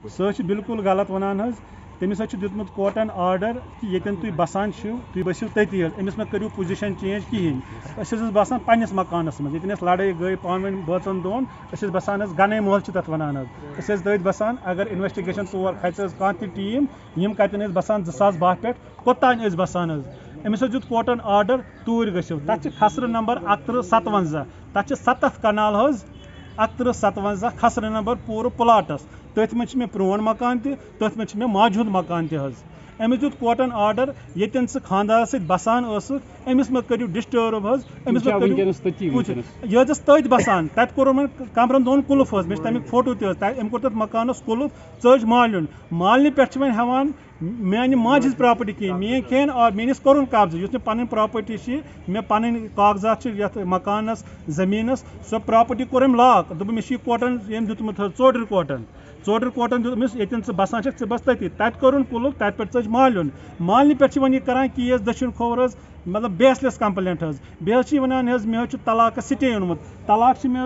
सह बिल्कुल गलत वनान तमिस दितमुत कोर्टन आर्डर कि येतन तुम बसान तुम बसिव तती अमिस मे करू पोजिशन चेंज कहें बसान पन्निस मकानस मज ये लड़ाई गई पान वन बचन दोन बसान गने महल तथ वनान तथ बसान अगर इन्वेस्टिगेशन तौर खच कह टीम यम कतन बसान 2012 पे कोतान बसान अमिस दित कोर्टन आर्डर तूर गो तथ खसर नंबर 6157 तथ 7 कनाल 6157 खसर नंबर पूर प्लाटस तथ मे मे प्रोन मकान तथ मे मे मौजूद मकान अमिस दित कोर्टन आर्डर येतन सह खानदार सत बसान अमिस मे करू डिस्टर्ब अमिस यह तथ बसान तत कोर कमरन दोन कुलुफ मे तमिक फोटो तम कोर तथ मकानस कुलुफ चज मालन मालने पे वन हेवान मानि माज हिज प्रॉपर्टी कहें मेन खेन और मेनिस कोरुन कब्जा मे पन प्रॉपर्टी मे पन कागजात मकानस जमीनस सो प्रॉपर्टी कोर लॉक दोप मे कोर्टन यम दितमुत चोडर कोर्टन दितमिस येतन सह बसान चे बस तती तत कोरुन कुलुफ तत पे चज मालन मालने पे वन करान केस दक्षिण खोवर मतलब बेसलेस कंप्लेंट बे वनान मे तलाक स्टे ओनमुत तलाक मे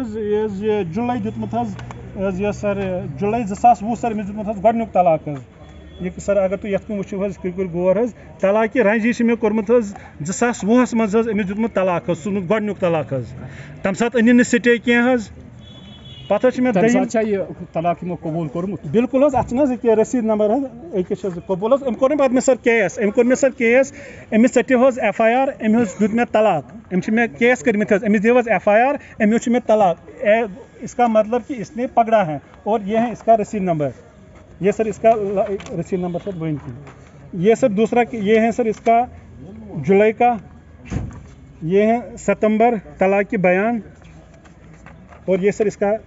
जुलाई दितमुत सर जुलाई 2020 सर अमिस दितमुत गोडनुक तलाक ये सर अगर तुम ये वो गौर तलाक रंजी मे कोर्मुत 2020 मज अमिस दितमुत तलाक सह गोडनुक तलाक तम सात अन स्टे कह पत तलाक कबूल कोर्मुत बिल्कुल अत रसीद नंबर कबूल अम कोर पे sir case Amish सटो FIR Amish दुत मे तलाक मे केस करमित अमिस दिव FIR अमिस मे तलाक इसका मतलब कि इसने पकड़ा है और ये है इसका रसीद नंबर ये सर इसका रसीद नंबर सर वन ये सर दूसरा ये है सर इसका जुलाई का ये है सितंबर तलाक की बयान और ये सर इसका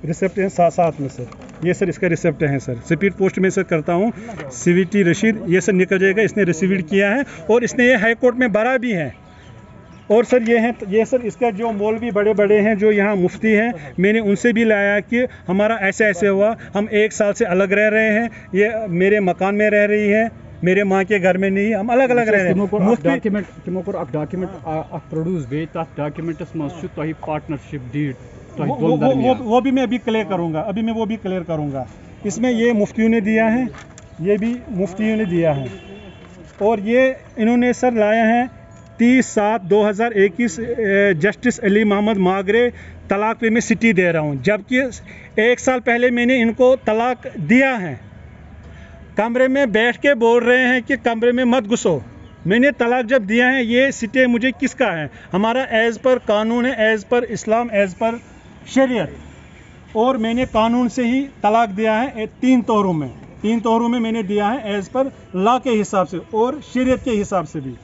रिसिप्ट है साथ में सर ये सर इसका रिसिप्ट है सर स्पीड पोस्ट में सर करता हूँ CVT रशीद ये सर निकल जाएगा इसने रिसीव किया है और इसने ये हाई कोर्ट में भरा भी है और सर ये सर इसका जो मौलवी बड़े बड़े हैं जो यहाँ मुफ्ती हैं मैंने उनसे भी लाया कि हमारा ऐसे ऐसे हुआ हम 1 साल से अलग रह रहे हैं ये मेरे मकान में रह रही है मेरे माँ के घर में नहीं हम अलग अलग रह रहे हैं पार्टनरशिप डीड वो भी मैं अभी क्लियर करूँगा इसमें ये मुफ्तियों ने दिया है ये भी मुफ्तियों ने दिया है और ये इन्होंने सर लाया है 30/7/2021 जस्टिस अली मोहम्मद मागरे तलाक पे मैं सिटी दे रहा हूँ जबकि 1 साल पहले मैंने इनको तलाक दिया है कमरे में बैठ के बोल रहे हैं कि कमरे में मत घुसो मैंने तलाक जब दिया है ये सिटे मुझे किसका है हमारा एज़ पर कानून है एज़ पर इस्लाम एज़ पर शरीयत और मैंने कानून से ही तलाक दिया है 3 तोहरों में मैंने दिया है एज़ पर लॉ के हिसाब से और शरीयत के हिसाब से भी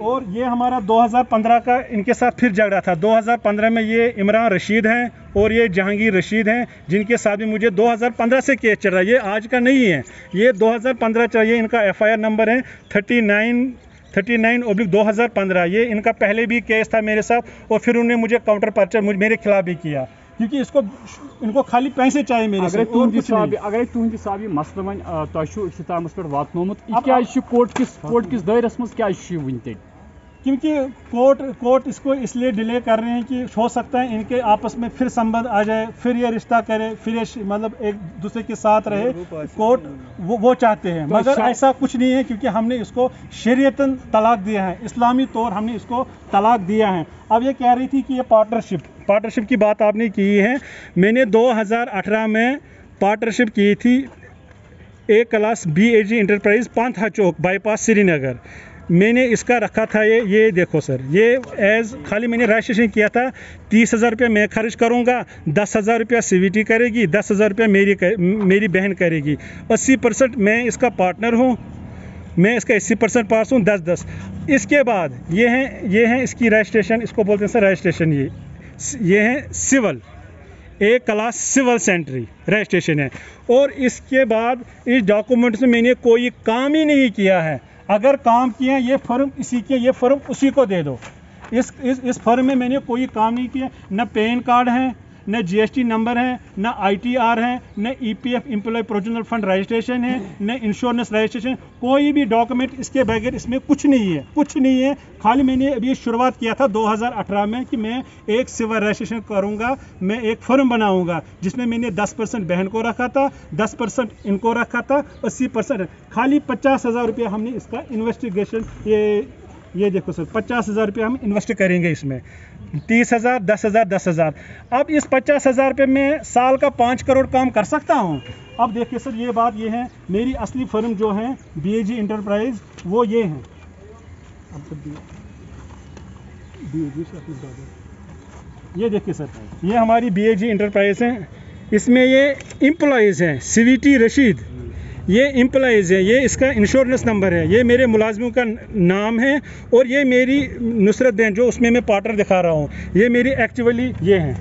और ये हमारा 2015 का इनके साथ फिर झगड़ा था 2015 में ये इमरान रशीद हैं और ये जहांगीर रशीद हैं जिनके साथ भी मुझे 2015 से केस चल रहा है ये आज का नहीं है ये 2015 चाहिए इनका FIR नंबर है 39/2015 ये इनका पहले भी केस था मेरे साथ और फिर उन्होंने मुझे काउंटर पर्चर मेरे खिलाफ भी किया क्योंकि इनको खाली पैसे चाहिए मेरे से अगर तुंद हिसाब मसला वन तोतामस पे वातनोमुत कोर्ट किस दायरस मज क्या वन क्योंकि कोर्ट इसको इसलिए डिले कर रहे हैं कि हो सकता है इनके आपस में फिर संबंध आ जाए फिर ये रिश्ता करे फिर ये मतलब एक दूसरे के साथ रहे कोर्ट वो चाहते हैं मगर ऐसा कुछ नहीं है क्योंकि हमने इसको शरीयतन तलाक दिया है इस्लामी तौर हमने इसको तलाक दिया है अब ये कह रही थी कि ये पार्टनरशिप की बात आपने की है मैंने 2018 में पार्टनरशिप की थी A class BAG enterprise Pantha Chowk bypass Srinagar मैंने इसका रखा था ये देखो सर ये एज खाली मैंने रजिस्ट्रेशन किया था 30,000 रुपया मैं खर्च करूँगा 10,000 रुपया CVT करेगी 10,000 रुपया मेरी बहन करेगी 80% मैं इसका पार्टनर हूँ मैं इसका 80% पास हूँ 10-10 इसके बाद ये है इसकी रजिस्ट्रेशन इसको बोलते हैं सर रजिस्ट्रेशन ये है civil A class civil sentry registration है और इसके बाद इस डॉक्यूमेंट्स में मैंने कोई काम ही नहीं किया है अगर काम किया ये फर्म इसी के ये फर्म उसी को दे दो इस फर्म में मैंने कोई काम नहीं किया न पैन कार्ड है न GST नंबर है, न ITR है, न EPF employ provisional fund registration है, न इंश्योरेंस रजिस्ट्रेशन, कोई भी डॉक्यूमेंट इसके बगैर इसमें कुछ नहीं है, कुछ नहीं है। खाली मैंने अभी शुरुआत किया था 2018 में कि मैं एक सिविल रजिस्ट्रेशन करूंगा, मैं एक फर्म बनाऊंगा, जिसमें मैंने 10% बहन को रखा था, 10% इनको रखा था, 80% खाली 50,000 रुपये हमने इसका इन्वेस्टिगेशन, ये देखो सर 50,000 रुपये हम इन्वेस्ट करेंगे इसमें, 30,000, 10,000, 10,000। अब इस 50,000 रुपये में साल का 5 करोड़ काम कर सकता हूँ। अब देखिए सर, ये बात ये है, मेरी असली फर्म जो है BAG इंटरप्राइज, वो ये है, ये देखिए सर, ये हमारी BAG इंटरप्राइज है। इसमें ये एम्प्लॉयज़ हैं, CVT रशीद, ये एम्प्लॉयज़ हैं, ये इसका इंश्योरेंस नंबर है, ये मेरे मुलाजिमों का नाम है, और ये मेरी नुसरत बहन जो उसमें मैं पार्टनर दिखा रहा हूँ, ये मेरी एक्चुअली ये हैं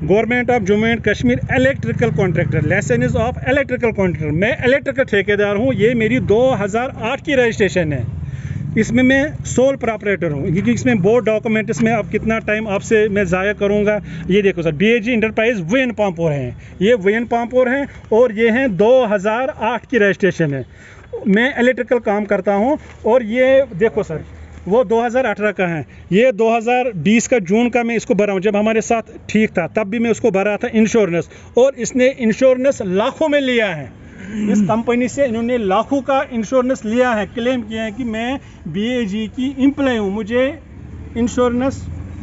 government of Jammu and Kashmir electrical contractor, license of electrical contractor, मैं इलेक्ट्रिकल ठेकेदार हूँ। ये मेरी 2008 की रजिस्ट्रेशन है, इसमें मैं सोल प्रॉपरेटर हूँ, क्योंकि इसमें बोर्ड डॉक्यूमेंट्स में अब कितना टाइम आपसे मैं ज़ाया करूँगा। ये देखो sir, BAG enterprise VN Pampore हैं, ये VN पामपुर हैं, और ये हैं 2008 की रजिस्ट्रेशन है। मैं इलेक्ट्रिकल काम करता हूँ, और ये देखो सर, वो 2018 का है, ये 2020 का जून का मैं इसको भरा हूँ। जब हमारे साथ ठीक था तब भी मैं उसको भरा था इंश्योरेंस, और इसने इंश्योरेंस लाखों में लिया है। इस कंपनी से इन्होंने लाखों का इंश्योरेंस लिया है, क्लेम किया है कि मैं BAG की एम्प्लॉय हूँ, मुझे इंश्योरेंस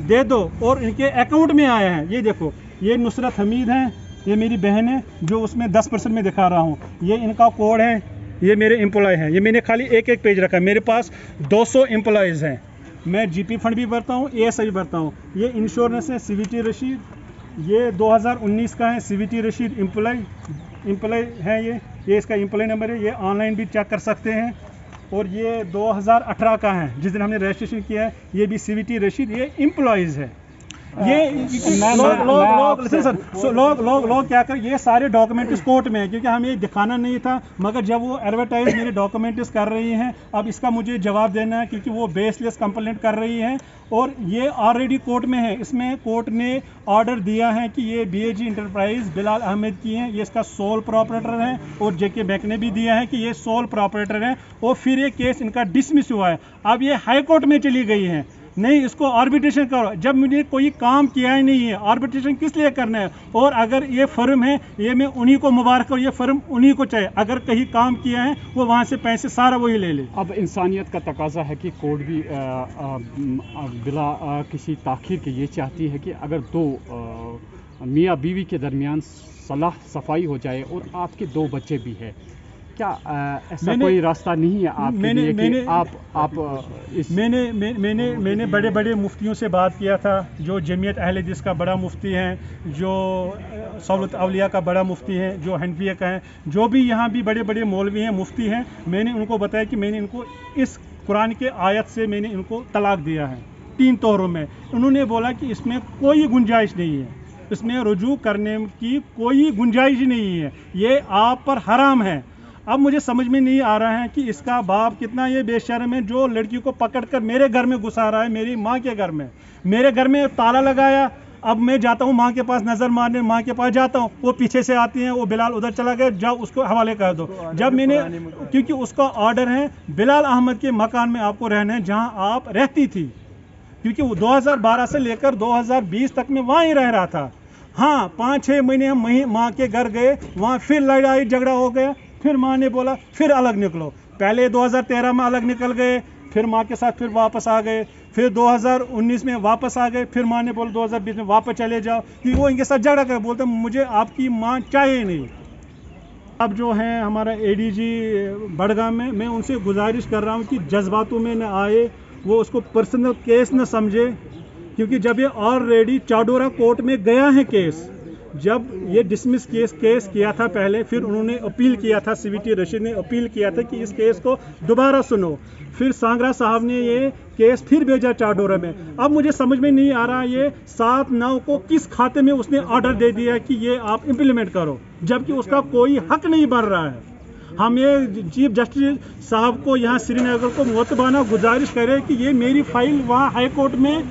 दे दो, और इनके अकाउंट में आया है। ये देखो, ये नुसरत हमीद हैं, ये मेरी बहन है जो उसमें 10% में दिखा रहा हूँ, ये इनका कोड है, ये मेरे एम्प्लॉय हैं। ये मैंने खाली एक पेज रखा है, मेरे पास 200 एम्प्लॉयज़ हैं। मैं GP फंड भी भरता हूँ, ASI भी भरता हूँ। ये इंश्योरेंस है CVT रशीद, ये 2019 का है CVT रशीद एम्प्लॉय है, ये इसका एम्प्लॉय नंबर है, ये ऑनलाइन भी चेक कर सकते हैं। और ये 2018 का है, जिस दिन हमने रजिस्ट्रेशन किया है, ये भी CVT रशीद, ये एम्प्लॉयज़ है। ये लोग क्या कर, ये सारे डॉक्यूमेंट्स कोर्ट में है, क्योंकि हमें ये दिखाना नहीं था, मगर जब वो एडवर्टाइज मेरे डॉक्यूमेंट्स कर रही हैं, अब इसका मुझे जवाब देना है, क्योंकि वो बेसलेस कंप्लेंट कर रही हैं, और ये ऑलरेडी कोर्ट में है। इसमें कोर्ट ने ऑर्डर दिया है कि ये BAG इंटरप्राइज बिलाल अहमद की हैं, ये इसका सोल प्रॉपरेटर है, और JK बैंक ने भी दिया है कि ये सोल प्रॉपरेटर है, और फिर ये केस इनका डिसमिस हुआ है। अब ये हाई कोर्ट में चली गई है, नहीं इसको आर्बिट्रेशन करो, जब मुझे कोई काम किया ही नहीं है, आर्बिट्रेशन किस लिए करना है। और अगर ये फर्म है, ये मैं उन्हीं को मुबारक और ये फर्म उन्हीं को चाहिए, अगर कहीं काम किया है वो वहाँ से पैसे सारा वही ले ले। अब इंसानियत का तकाजा है कि कोर्ट भी बिला किसी ताखीर के ये चाहती है कि अगर दो मियाँ बीवी के दरमियान सलाह सफाई हो जाए, और आपके 2 बच्चे भी हैं, क्या ऐसा कोई रास्ता नहीं है आपके लिए कि आप मैंने बड़े बड़े मुफ्तियों से बात किया था, जो जमीयत अहले हदीस का बड़ा मुफ्ती हैं, जो सौलत अवलिया का बड़ा मुफ्ती है, जो हनफिया का है, जो भी यहाँ भी बड़े बड़े मौलवी हैं, मुफ्ती हैं। मैंने उनको बताया कि मैंने इनको इस कुरान के आयत से मैंने इनको तलाक दिया है 3 तोहरों में। उन्होंने बोला कि इसमें कोई गुंजाइश नहीं है, इसमें रुजू करने की कोई गुंजाइश ही नहीं है, ये आप पर हराम है। अब मुझे समझ में नहीं आ रहा है कि इसका बाप कितना ये बेशर्म है, जो लड़की को पकड़कर मेरे घर में घुसा रहा है, मेरी माँ के घर में, मेरे घर में ताला लगाया। अब मैं जाता हूँ माँ के पास नज़र मारने, माँ के पास जाता हूँ, वो पीछे से आती हैं, वो बिलाल उधर चला गया, जाओ उसको हवाले कर दो। जब मैंने, क्योंकि उसका ऑर्डर है बिलाल अहमद के मकान में आपको रहना है जहाँ आप रहती थी, क्योंकि वो 2012 से लेकर 2020 तक में वहाँ ही रह रहा था। हाँ, 5-6 महीने हम माँ के घर गए, वहाँ फिर लड़ाई झगड़ा हो गया, फिर माँ ने बोला फिर अलग निकलो। पहले 2013 में अलग निकल गए, फिर माँ के साथ फिर वापस आ गए, फिर 2019 में वापस आ गए, फिर माँ ने बोला 2020 में वापस चले जाओ, कि वो इनके साथ झगड़ा कर, बोलते मुझे आपकी माँ चाहिए नहीं। अब जो है हमारा ADG बड़गाम में, मैं उनसे गुजारिश कर रहा हूँ कि जज्बातों में न आए, वो उसको पर्सनल केस न समझे, क्योंकि जब ये ऑलरेडी चाडोरा कोर्ट में गया है केस, जब ये डिसमिस केस किया था पहले, फिर उन्होंने अपील किया था, CVT रशीद ने अपील किया था कि इस केस को दोबारा सुनो, फिर सांगरा साहब ने ये केस फिर भेजा चाडोरा में। अब मुझे समझ में नहीं आ रहा ये 7/9 को किस खाते में उसने ऑर्डर दे दिया कि ये आप इम्प्लीमेंट करो, जबकि उसका कोई हक नहीं बन रहा है। हम ये चीफ जस्टिस साहब को यहाँ श्रीनगर को मुअत्तबाना गुजारिश करें कि ये मेरी फाइल वहाँ हाई कोर्ट में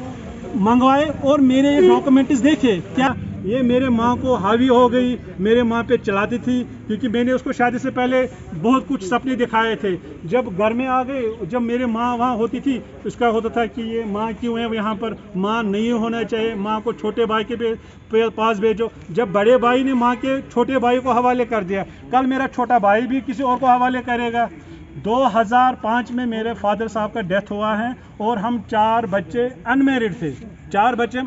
मंगवाए और मेरे ये डॉक्यूमेंट्स देखे, क्या ये मेरे माँ को हावी हो गई, मेरे माँ पे चलाती थी, क्योंकि मैंने उसको शादी से पहले बहुत कुछ सपने दिखाए थे। जब घर में आ गए, जब मेरे माँ वहाँ होती थी, उसका होता था कि ये माँ क्यों है यहाँ पर, माँ नहीं होना चाहिए, माँ को छोटे भाई के पास भेजो। जब बड़े भाई ने माँ के छोटे भाई को हवाले कर दिया, कल मेरा छोटा भाई भी किसी और को हवाले करेगा। 2005 में मेरे फादर साहब का डेथ हुआ है और हम 4 बच्चे अनमेरिड थे। 4 बच्चे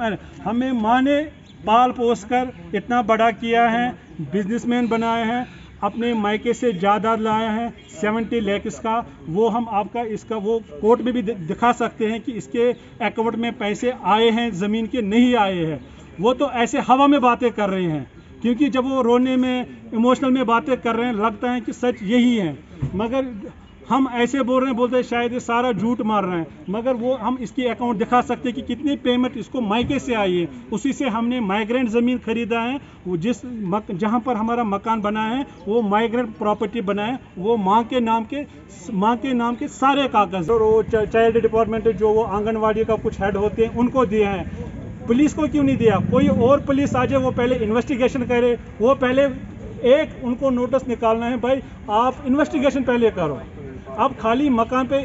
हमें माँ ने पाल पोस कर इतना बड़ा किया है, बिजनेसमैन बनाए हैं, अपने मायके से जायदाद लाए हैं 70 लाख का। वो हम आपका इसका वो कोर्ट में भी दिखा सकते हैं कि इसके अकाउंट में पैसे आए हैं, ज़मीन के नहीं आए हैं। वो तो ऐसे हवा में बातें कर रहे हैं, क्योंकि जब वो रोने में, इमोशनल में बातें कर रहे हैं, लगता है कि सच यही है, मगर हम ऐसे बोल रहे हैं, बोलते हैं शायद ये सारा झूठ मार रहे हैं, मगर वो हम इसकी अकाउंट दिखा सकते हैं कि कितनी पेमेंट इसको मायके से आई है। उसी से हमने माइग्रेंट ज़मीन खरीदा है, वो जहाँ पर हमारा मकान बना है वो माइग्रेंट प्रॉपर्टी बना है, वो माँ के नाम के सारे कागज। और वो चाइल्ड डिपार्टमेंट जो वो आंगनवाड़ी का कुछ हेड होते हैं उनको दिए हैं। पुलिस को क्यों नहीं दिया? कोई और पुलिस आ जाए, वो पहले इन्वेस्टिगेशन करे, वो पहले एक उनको नोटिस निकालना है, भाई आप इन्वेस्टिगेशन पहले करो। अब खाली मकान पे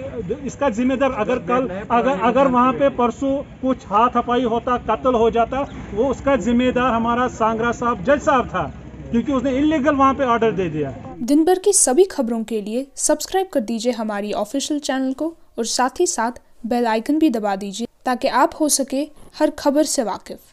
इसका जिम्मेदार अगर वहाँ पे परसों कुछ हाथापाई होता, कत्ल हो जाता, वो उसका जिम्मेदार हमारा सांगरा साहब, जज साहब था, क्योंकि उसने इलीगल वहाँ पे ऑर्डर दे दिया। दिन भर की सभी खबरों के लिए सब्सक्राइब कर दीजिए हमारी ऑफिशियल चैनल को और साथ ही साथ बेल आइकन भी दबा दीजिए ताकि आप हो सके हर खबर से वाकिफ।